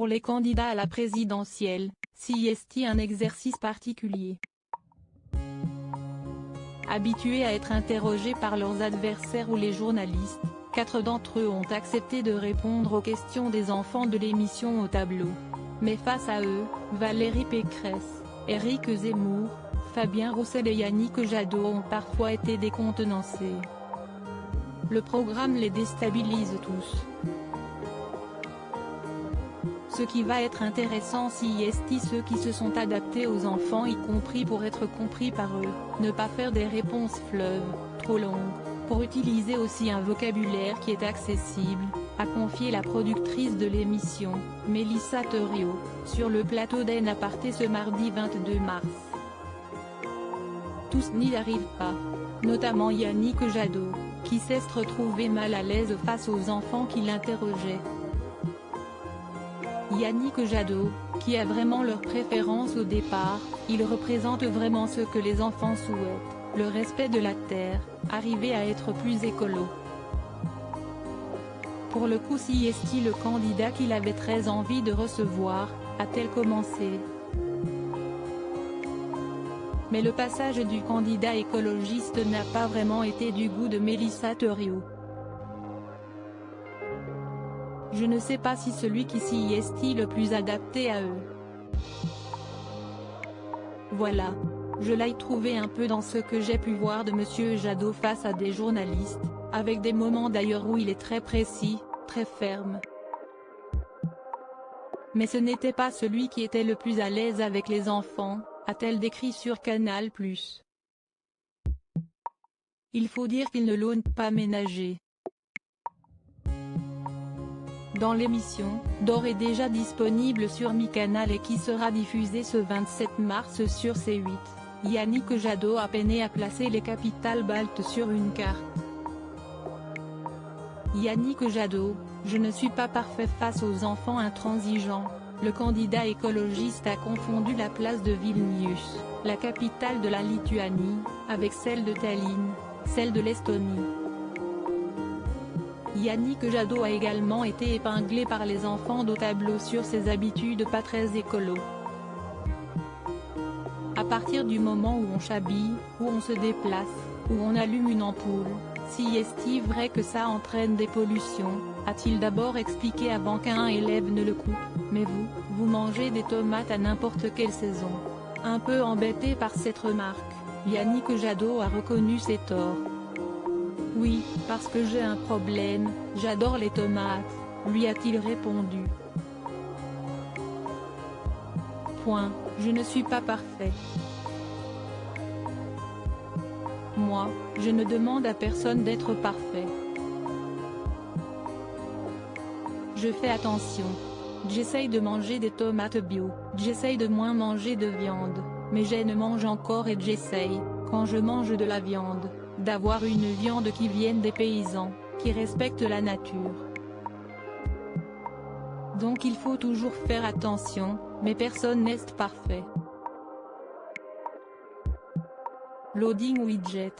Pour les candidats à la présidentielle, CIST un exercice particulier. Habitués à être interrogés par leurs adversaires ou les journalistes, 4 d'entre eux ont accepté de répondre aux questions des enfants de l'émission Au tableau. Mais face à eux, Valérie Pécresse, Éric Zemmour, Fabien Roussel et Yannick Jadot ont parfois été décontenancés. Le programme les déstabilise tous. Ce qui va être intéressant CIST ceux qui se sont adaptés aux enfants y compris pour être compris par eux, ne pas faire des réponses fleuves, trop longues, pour utiliser aussi un vocabulaire qui est accessible, a confié la productrice de l'émission, Mélissa Theriault, sur le plateau d'En Aparté ce mardi 22 mars. Tous n'y arrivent pas, notamment Yannick Jadot, qui s'est retrouvé mal à l'aise face aux enfants qui l'interrogeaient. Yannick Jadot, qui a vraiment leur préférence au départ, il représente vraiment ce que les enfants souhaitent, le respect de la terre, arriver à être plus écolo. Pour le coup CIST le candidat qu'il avait très envie de recevoir, a-t-elle commencé. Mais le passage du candidat écologiste n'a pas vraiment été du goût de Mélissa Theriault. Je ne sais pas si celui qui CIST le plus adapté à eux. Voilà. Je l'ai trouvé un peu dans ce que j'ai pu voir de Monsieur Jadot face à des journalistes, avec des moments d'ailleurs où il est très précis, très ferme. Mais ce n'était pas celui qui était le plus à l'aise avec les enfants, a-t-elle décrit sur Canal+. Il faut dire qu'il ne l'ont pas ménagé. Dans l'émission, d'ores et déjà disponible sur MyCanal et qui sera diffusée ce 27 mars sur C8, Yannick Jadot a peiné à placer les capitales baltes sur une carte. Yannick Jadot, je ne suis pas parfait face aux enfants intransigeants. Le candidat écologiste a confondu la place de Vilnius, la capitale de la Lituanie, avec celle de Tallinn, celle de l'Estonie. Yannick Jadot a également été épinglé par les enfants d'Au tableau sur ses habitudes pas très écolo. À partir du moment où on s'habille, où on se déplace, où on allume une ampoule, CIST vrai que ça entraîne des pollutions, a-t-il d'abord expliqué avant qu'un élève ne le coupe, mais vous mangez des tomates à n'importe quelle saison. Un peu embêté par cette remarque, Yannick Jadot a reconnu ses torts. Oui, parce que j'ai un problème, j'adore les tomates, lui a-t-il répondu. Point, je ne suis pas parfait. Moi, je ne demande à personne d'être parfait. Je fais attention. J'essaye de manger des tomates bio, j'essaye de moins manger de viande, mais j'en mange encore et j'essaye, quand je mange de la viande, d'avoir une viande qui vienne des paysans, qui respecte la nature. Donc il faut toujours faire attention, mais personne n'est parfait. Loading widget.